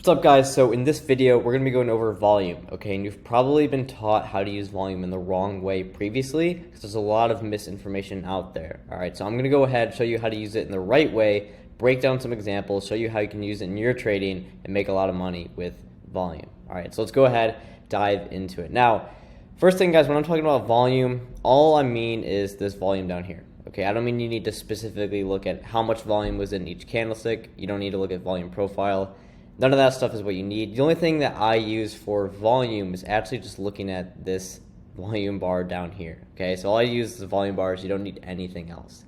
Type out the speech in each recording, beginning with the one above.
What's up, guys? So in this video we're going to be going over volume, okay? And you've probably been taught how to use volume in the wrong way previously because there's a lot of misinformation out there. All right, so I'm going to go ahead and show you how to use it in the right way, break down some examples, show you how you can use it in your trading and make a lot of money with volume. All right, so let's go ahead, dive into it. Now, first thing, guys, when I'm talking about volume, all I mean is this volume down here. Okay, I don't mean you need to specifically look at how much volume was in each candlestick. You don't need to look at volume profile. None of that stuff is what you need. The only thing that I use for volume is actually just looking at this volume bar down here. Okay, so all I use is the volume bars. You don't need anything else.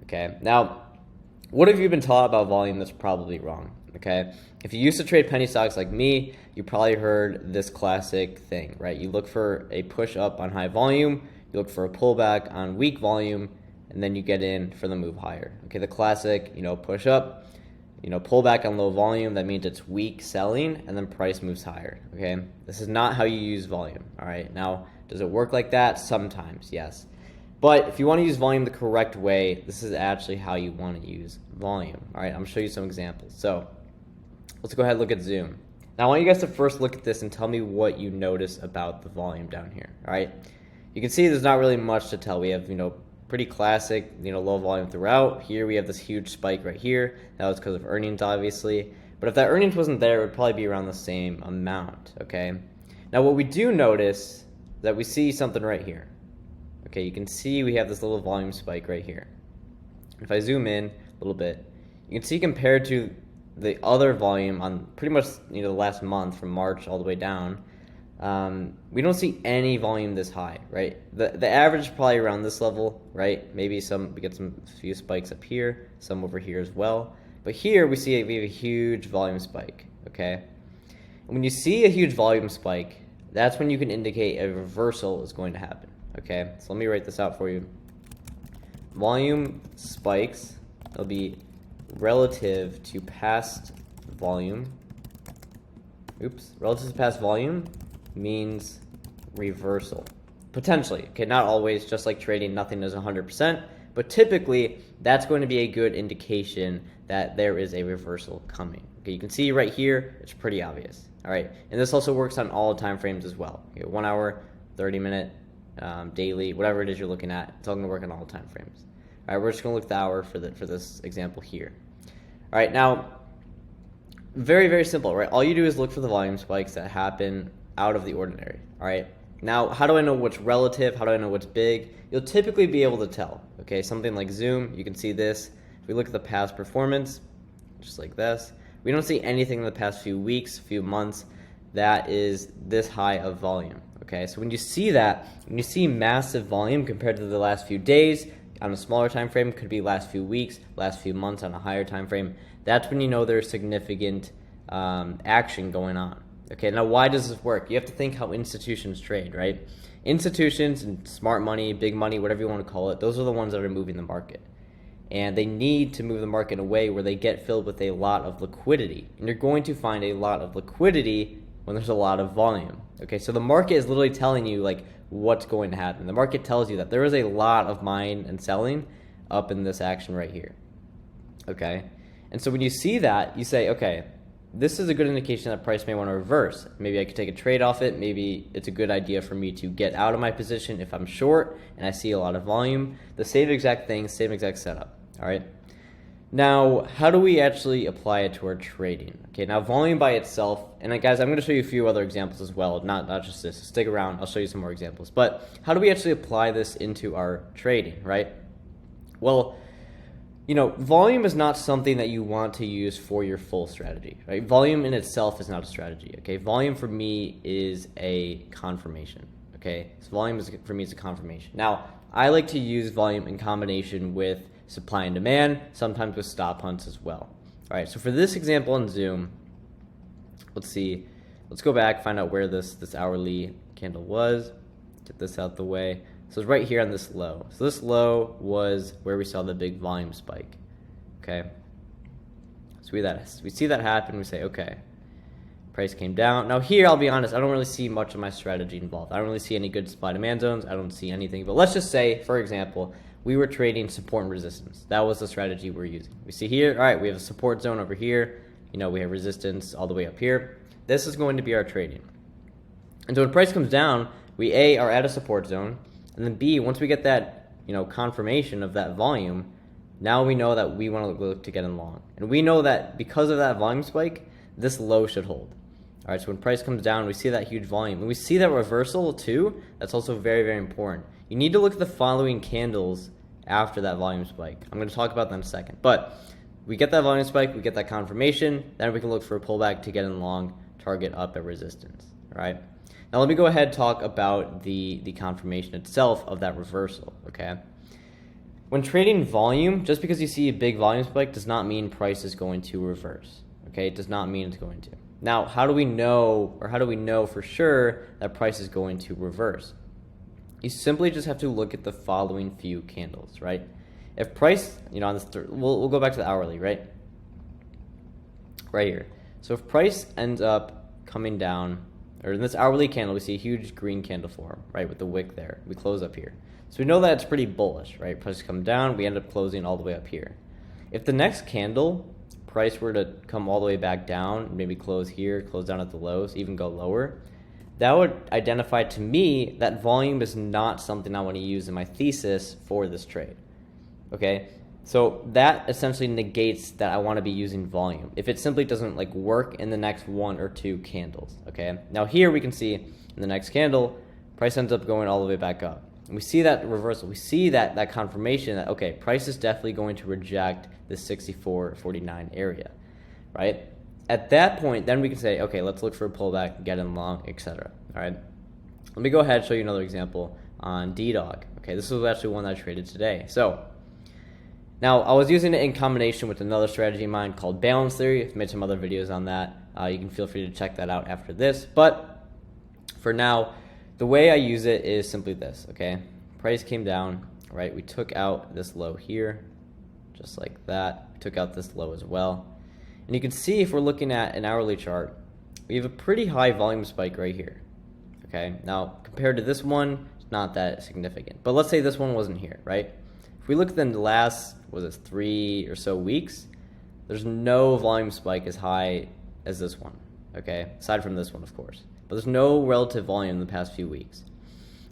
Okay, now, what have you been taught about volume that's probably wrong? Okay, if you used to trade penny stocks like me, you probably heard this classic thing, right? You look for a push up on high volume, you look for a pullback on weak volume, and then you get in for the move higher. Okay, the classic, push up, pull back on low volume. That means it's weak selling, and then price moves higher. Okay, this is not how you use volume. All right, now, does it work like that? Sometimes, yes. But if you want to use volume the correct way, this is actually how you want to use volume. All right, I'm going to show you some examples. So let's go ahead and look at Zoom. Now, I want you guys to first look at this and tell me what you notice about the volume down here. All right, you can see there's not really much to tell. We have, pretty classic, low volume throughout. Here we have this huge spike right here. That was because of earnings, obviously. But if that earnings wasn't there, it would probably be around the same amount, okay? Now, what we do notice is that we see something right here. Okay, you can see we have this little volume spike right here. If I zoom in a little bit, you can see compared to the other volume on pretty much, the last month from March all the way down, we don't see any volume this high, right? The average is probably around this level, right? Maybe we get some few spikes up here, some over here as well. But here we have a huge volume spike, okay? And when you see a huge volume spike, that's when you can indicate a reversal is going to happen, okay? So let me write this out for you. Volume spikes, it'll be relative to past volume. Relative to past volume means reversal. Potentially, okay, not always, just like trading, nothing is 100%, but typically that's going to be a good indication that there is a reversal coming. Okay, you can see right here, it's pretty obvious. All right, and this also works on all time frames as well. Okay, 1 hour, 30-minute, daily, whatever it is you're looking at, it's all gonna work on all time frames. All right, we're just gonna look at the hour for this example here. All right, now, very, very simple, right? All you do is look for the volume spikes that happen out of the ordinary. All right, now how do I know what's relative? How do I know what's big? You'll typically be able to tell. Okay, something like Zoom, you can see this. If we look at the past performance, just like this, we don't see anything in the past few weeks, few months that is this high of volume. Okay, so when you see that, when you see massive volume compared to the last few days on a smaller time frame, could be last few weeks, last few months on a higher time frame, that's when you know there's significant action going on. Okay, now why does this work? You have to think how institutions trade, right? Institutions and smart money, big money, whatever you want to call it, those are the ones that are moving the market. And they need to move the market in a way where they get filled with a lot of liquidity. And you're going to find a lot of liquidity when there's a lot of volume. Okay, so the market is literally telling you like what's going to happen. The market tells you that there is a lot of buying and selling up in this action right here. Okay, and so when you see that, you say, okay, this is a good indication that price may want to reverse. Maybe I could take a trade off it. Maybe it's a good idea for me to get out of my position if I'm short and I see a lot of volume. The same exact thing, same exact setup. All right. Now, how do we actually apply it to our trading? Okay, now volume by itself, and guys, I'm going to show you a few other examples as well, not just this. Stick around, I'll show you some more examples. But how do we actually apply this into our trading, right? Well, volume is not something that you want to use for your full strategy, right? Volume in itself is not a strategy, okay? Volume for me is a confirmation, okay? So volume for me is a confirmation. Now, I like to use volume in combination with supply and demand, sometimes with stop hunts as well. All right, so for this example on Zoom, let's see. Let's go back, find out where this hourly candle was, get this out the way. So it's right here on this low. So this low was where we saw the big volume spike, okay? So we see that happen, we say, okay, price came down. Now here, I'll be honest, I don't really see much of my strategy involved. I don't really see any good supply-demand zones. I don't see anything. But let's just say, for example, we were trading support and resistance. That was the strategy we're using. We see here, all right, we have a support zone over here. we have resistance all the way up here. This is going to be our trading. And so when price comes down, we A, are at a support zone, and then B, once we get that, confirmation of that volume, now we know that we want to look to get in long. And we know that because of that volume spike, this low should hold. All right, so when price comes down, we see that huge volume. And we see that reversal too. That's also very, very important. You need to look at the following candles after that volume spike. I'm going to talk about that in a second. But we get that volume spike, we get that confirmation, then we can look for a pullback to get in long, target up at resistance. All right. Now let me go ahead and talk about the confirmation itself of that reversal, okay? When trading volume, just because you see a big volume spike does not mean price is going to reverse, okay? It does not mean it's going to. Now, how do we know for sure that price is going to reverse? You simply just have to look at the following few candles, right? If price, on this, we'll go back to the hourly, right? Right here. So if price ends up coming down, or in this hourly candle, we see a huge green candle form, right, with the wick there. We close up here. So we know that it's pretty bullish, right? Price come down, we end up closing all the way up here. If the next candle, price were to come all the way back down, maybe close here, close down at the lows, even go lower, that would identify to me that volume is not something I want to use in my thesis for this trade, okay? So that essentially negates that I want to be using volume if it simply doesn't work in the next 1 or 2 candles, okay? Now here we can see in the next candle, price ends up going all the way back up. And we see that reversal. We see that confirmation that, okay, price is definitely going to reject the 64.49 area, right? At that point, then we can say, okay, let's look for a pullback, get in long, etc. All right. Let me go ahead and show you another example on D-Dog. Okay, this was actually one that I traded today. So now I was using it in combination with another strategy of mine called balance theory. I've made some other videos on that. You can feel free to check that out after this. But for now, the way I use it is simply this, okay? Price came down, right? We took out this low here, just like that. We took out this low as well. And you can see if we're looking at an hourly chart, we have a pretty high volume spike right here, okay? Now, compared to this one, it's not that significant. But let's say this one wasn't here, right? If we look at the last, 3 or so weeks, there's no volume spike as high as this one, okay? Aside from this one, of course. But there's no relative volume in the past few weeks.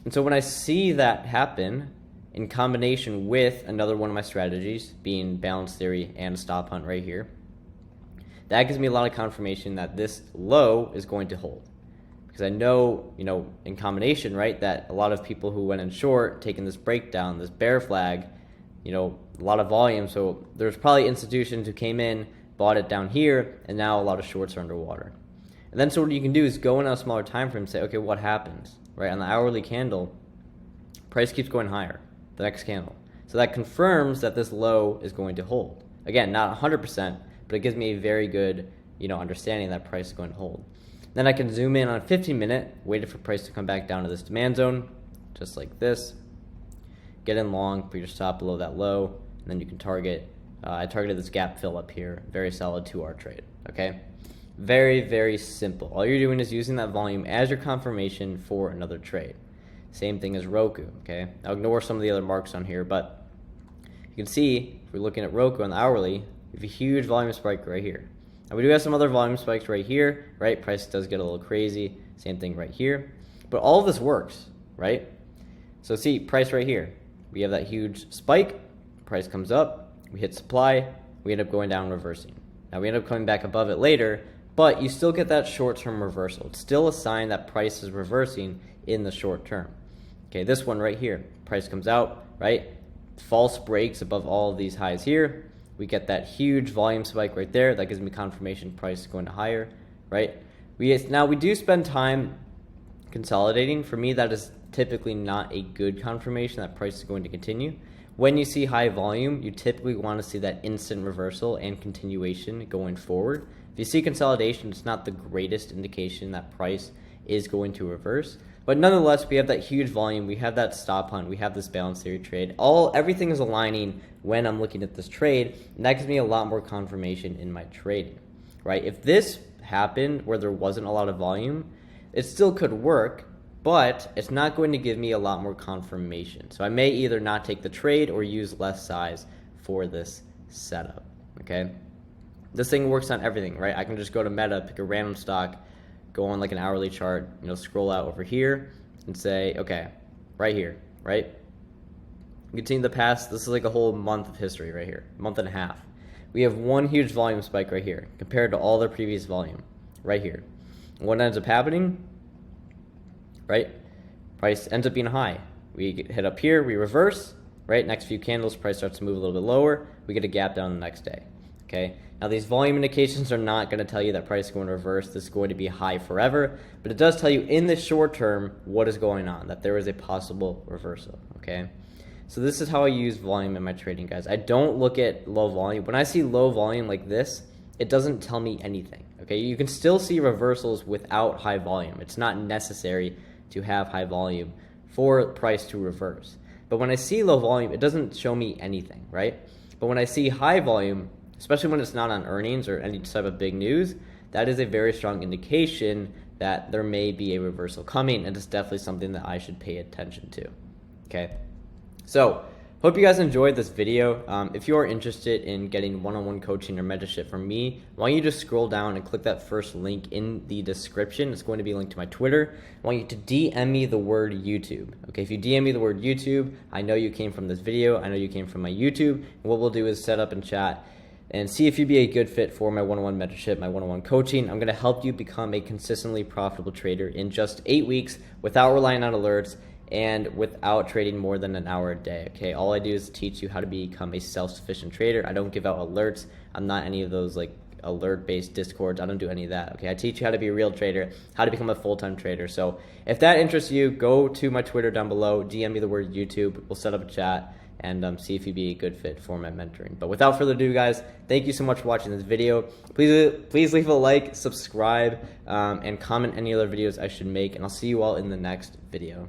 And so when I see that happen in combination with another one of my strategies, being balance theory and stop hunt right here, that gives me a lot of confirmation that this low is going to hold. Because I know, in combination, right, that a lot of people who went in short, taking this breakdown, this bear flag, a lot of volume. So there's probably institutions who came in, bought it down here, and now a lot of shorts are underwater. And then so what you can do is go in on a smaller time frame and say, okay, what happens, right? On the hourly candle, price keeps going higher, the next candle. So that confirms that this low is going to hold. Again, not 100%, but it gives me a very good, understanding that price is going to hold. Then I can zoom in on a 15-minute, wait for price to come back down to this demand zone, just like this. Get in long, put your stop below that low, and then you can target. I targeted this gap fill up here, very solid 2-hour trade, okay? Very, very simple. All you're doing is using that volume as your confirmation for another trade. Same thing as Roku, okay? I'll ignore some of the other marks on here, but you can see, if we're looking at Roku on the hourly, we have a huge volume spike right here. Now we do have some other volume spikes right here, right? Price does get a little crazy. Same thing right here. But all of this works, right? So see, price right here. We have that huge spike. Price comes up. We hit supply. We end up going down, reversing. Now we end up coming back above it later, but you still get that short-term reversal. It's still a sign that price is reversing in the short term. Okay, this one right here. Price comes out, right? False breaks above all of these highs here. We get that huge volume spike right there. That gives me confirmation price is going to higher, right? Now we do spend time consolidating. For me, that is typically not a good confirmation that price is going to continue. When you see high volume, you typically want to see that instant reversal and continuation going forward. If you see consolidation, it's not the greatest indication that price is going to reverse. But nonetheless, we have that huge volume, we have that stop hunt, we have this balance theory trade. Everything is aligning when I'm looking at this trade, and that gives me a lot more confirmation in my trading, right? If this happened where there wasn't a lot of volume, it still could work, but it's not going to give me a lot more confirmation. So I may either not take the trade or use less size for this setup, okay? This thing works on everything, right? I can just go to Meta, pick a random stock, go on like an hourly chart, scroll out over here and say, okay, right here, right? You can see in the past, this is like a whole month of history right here, month and a half. We have one huge volume spike right here compared to all the previous volume right here. What ends up happening, right? Price ends up being high. We hit up here, we reverse, right? Next few candles, price starts to move a little bit lower. We get a gap down the next day, okay? Now these volume indications are not going to tell you that price is going to reverse. This is going to be high forever, but it does tell you in the short term what is going on, that there is a possible reversal, okay? So this is how I use volume in my trading, guys. I don't look at low volume. When I see low volume like this, it doesn't tell me anything, okay? You can still see reversals without high volume. It's not necessary to have high volume for price to reverse. But when I see low volume, it doesn't show me anything, right? But when I see high volume, especially when it's not on earnings or any type of big news, that is a very strong indication that there may be a reversal coming, and it's definitely something that I should pay attention to, okay? So, hope you guys enjoyed this video. If you are interested in getting one-on-one coaching or mentorship from me, why don't you just scroll down and click that first link in the description. It's going to be linked to my Twitter. I want you to DM me the word YouTube. Okay, if you DM me the word YouTube, I know you came from this video. I know you came from my YouTube. And what we'll do is set up and chat and see if you'd be a good fit for my one-on-one mentorship, my one-on-one coaching. I'm going to help you become a consistently profitable trader in just 8 weeks without relying on alerts and without trading more than an hour a day, okay? All I do is teach you how to become a self-sufficient trader. I don't give out alerts. I'm not any of those like alert-based discords. I don't do any of that, okay? I teach you how to be a real trader, how to become a full-time trader. So if that interests you, go to my Twitter down below, DM me the word YouTube. We'll set up a chat and see if you'd be a good fit for my mentoring. But without further ado, guys, thank you so much for watching this video. Please leave a like, subscribe, and comment any other videos I should make, and I'll see you all in the next video.